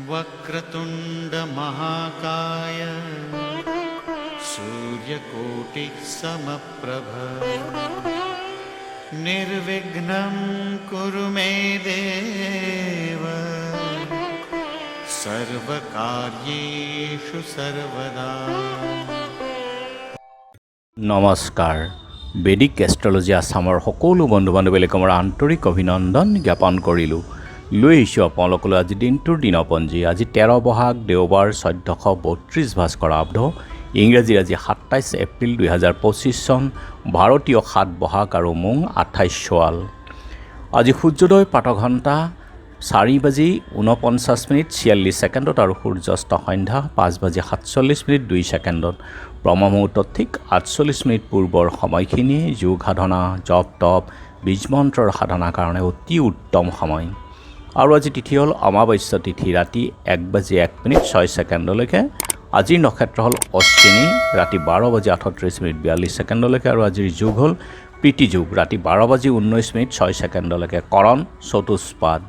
वक्रतुंड महाकाय सूर्यकोटि समप्रभ निर्विघ्नं कुरु मे देव सर्वकार्येषु सर्वदा। নমস্কাৰ। বেদিক এষ্ট্ৰলজি আছামৰ সকলো বন্ধু বান্ধৱীলৈ মোৰ আন্তৰিক অভিনন্দন জ্ঞাপন কৰিলোঁ। লৈ আহিছোঁ আপোনালোকলৈ আজি দিনটোৰ দিনপঞ্জী। আজি 13 বহাগ দেওবাৰ 1432 ভাস্কৰাব্দ, ইংৰাজীৰ আজি 27 এপ্ৰিল 2025 চন, ভাৰতীয় 7 বহাগ আৰু মোং 28 চোৱাল। আজি সূৰ্যোদয় প্ৰাতঃঘণ্টা 4:49:46 আৰু সূৰ্যাস্ত সন্ধ্যা 5:47:02। ব্ৰহ্ম মুহূৰ্তত ঠিক 48 পূৰ্বৰ সময়খিনিয়ে যোগ সাধনা, জপ তপ, বীজমন্ত্ৰৰ সাধনাৰ কাৰণে অতি উত্তম সময়। আৰু আজি তিথি হ'ল অমাৱস্যা তিথি, ৰাতি 1:01:06 আজিৰ নক্ষত্ৰ হ'ল অশ্বিনী, ৰাতি 12:38:42 আৰু আজিৰ যুগ হ'ল প্ৰীতি যুগ, ৰাতি 12:19:06 কৰণ চতুষ্পাদ।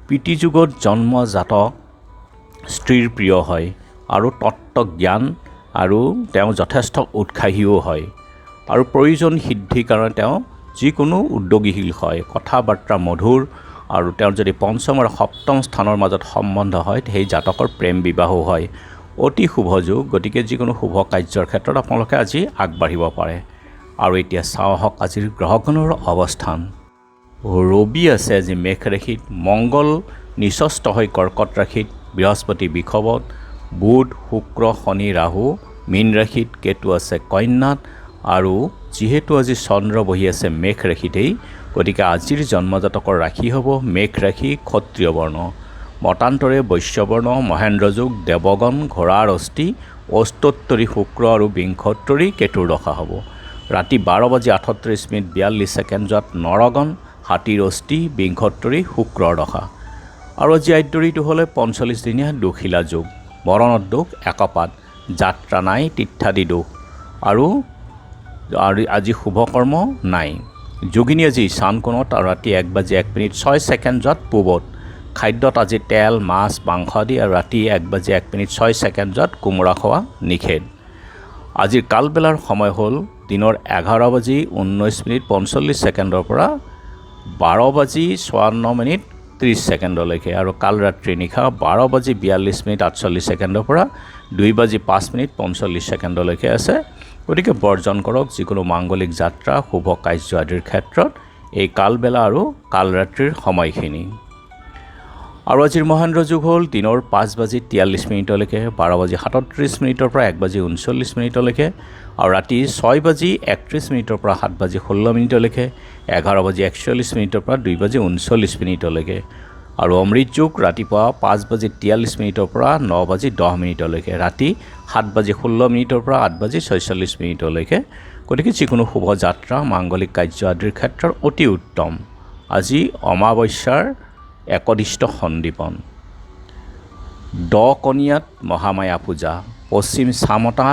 প্ৰীতি যুগত জন্মজাত স্ত্ৰীৰ প্ৰিয় হয় আৰু তত্ত্বজ্ঞান আৰু তেওঁ যথেষ্ট উৎসাহীও হয় আৰু প্ৰয়োজন সিদ্ধিৰ কাৰণে তেওঁ যিকোনো উদ্যোগীশীল হয়, কথা বাৰ্তা মধুৰ আৰু তেওঁৰ যদি পঞ্চম আৰু সপ্তম স্থানৰ মাজত সম্বন্ধ হয় সেই জাতকৰ প্ৰেম বিবাহো হয়। অতি শুভ যুগ, গতিকে যিকোনো শুভ কাৰ্যৰ ক্ষেত্ৰত আপোনালোকে আজি আগবাঢ়িব পাৰে। আৰু এতিয়া চাওঁ আহক আজিৰ গ্ৰহগণৰ অৱস্থান। ৰবি আছে আজি মেঘ ৰাশিত, মংগল নিচস্থ হৈ কৰ্কট ৰাশিত, বৃহস্পতি বৃষভত, বুধ শুক্ৰ শনি ৰাহু মীন ৰাশিত, কেতু আছে কন্যাত আৰু যিহেতু আজি চন্দ্ৰ বহি আছে মেঘ ৰাশিতেই, গতিকে আজিৰ জন্মজাতকৰ ৰাশি হ'ব মেঘ ৰাশি, ক্ষত্ৰিয় বৰ্ণ। মতান্তৰে বৈশ্যবৰ্ণ, মহেন্দ্ৰ যুগ, দেৱগণ, ঘোঁৰাৰ অস্থি, অষ্টোত্তৰী শুক্ৰ আৰু বিংশোত্তৰী কেতুৰ দশা হ'ব। ৰাতি 12:38:42 নৰগণ, হাতীৰ অস্থি, বিংশোত্তৰী শুক্ৰৰ দশা। আৰু আজি আদ্যৰিটো হ'লে 45 দিনীয়া দুখিলা যুগ, বৰণত দোষ একপাত, যাত্ৰা নাই, তীৰ্থাদি দোষ আৰু আজি শুভকৰ্ম নাই। যোগিনী আজি ঈশান কোণত আৰু ৰাতি 1:01:06 পূবত। খাদ্যত আজি তেল, মাছ, মাংস আদি আৰু ৰাতি 1:01:06 কোমোৰা খোৱা নিষেধ। আজিৰ কালবেলাৰ সময় হ'ল দিনৰ 11:19:45 পৰা 12:54:30 আৰু কাল ৰাত্ৰি নিশা 12:42:48 পৰা 2:05:45 আছে। গতিকে বৰ্জন কৰক যিকোনো মাংগলিক যাত্ৰা, শুভ কাৰ্য আদিৰ ক্ষেত্ৰত এই কালবেলা আৰু কাল ৰাত্ৰিৰ সময়খিনি। আৰু আজিৰ মহেন্দ্ৰ যুগ হ'ল দিনৰ 5:43 12:37 পৰা 1:39 আৰু ৰাতি 6:31 পৰা 7:16 11:41 পৰা 2:39 আৰু অমৃত যুগ ৰাতিপুৱা 5:43 পৰা 9:10 ৰাতি 7:16 পৰা 8:46 গতিকে যিকোনো শুভ যাত্ৰা, মাংগলিক কাৰ্য আদিৰ ক্ষেত্ৰত অতি উত্তম। আজি অমাৱস্যাৰ একদিষ্ট সন্দীপন। কণিয়াত মহামায়া পূজা। পশ্চিম চামতা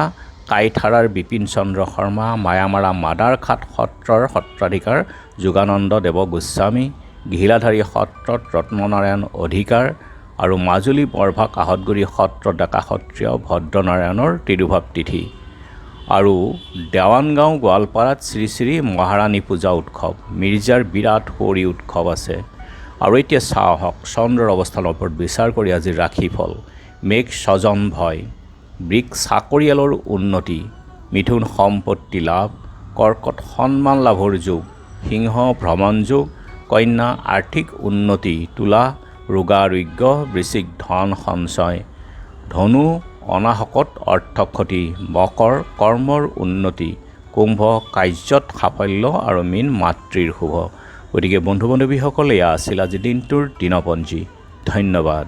কাইথাৰাৰ বিপিন চন্দ্ৰ শৰ্মা, মায়ামাৰা মাদাৰখাট সত্ৰৰ সত্ৰাধিকাৰ যোগানন্দ দেৱ গোস্বামী, ঘিলাধাৰী সত্ৰত ৰত্ননাৰায়ণ অধিকাৰ আৰু মাজুলী বৰভাগ আহতগুৰি সত্ৰ ডেকা সত্ৰীয় ভদ্ৰনাৰায়ণৰ তিৰুভাৱ তিথি। আৰু দেৱানগাঁও গোৱালপাৰাত শ্ৰী শ্ৰী মহাৰাণী পূজা উৎসৱ, মিৰ্জাৰ বিৰাট সৌৰী উৎসৱ আছে। আৰু এতিয়া চাওঁ আহক চন্দ্ৰৰ অৱস্থানৰ ওপৰত বিচাৰ কৰি আজিৰ ৰাশিফল। মেঘ স্বজন ভয়, বৃষ চাকৰিয়ালৰ উন্নতি, মিথুন সম্পত্তি লাভ, কৰ্কট সন্মান লাভৰ যুগ, সিংহ ভ্ৰমণ যুগ, কন্যা আৰ্থিক উন্নতি, তুলা ৰোগাৰোগ্য, বৃশ্চিক ধন সঞ্চয়, ধনু অনাহকত অৰ্থক্ষতি, মকৰ কৰ্মৰ উন্নতি, কুম্ভ কাৰ্যত সাফল্য আৰু মীন মাতৃৰ শুভ। গতিকে বন্ধু বান্ধৱীসকল, এয়া আছিল আজি দিনটোৰ দিনপঞ্জী। ধন্যবাদ।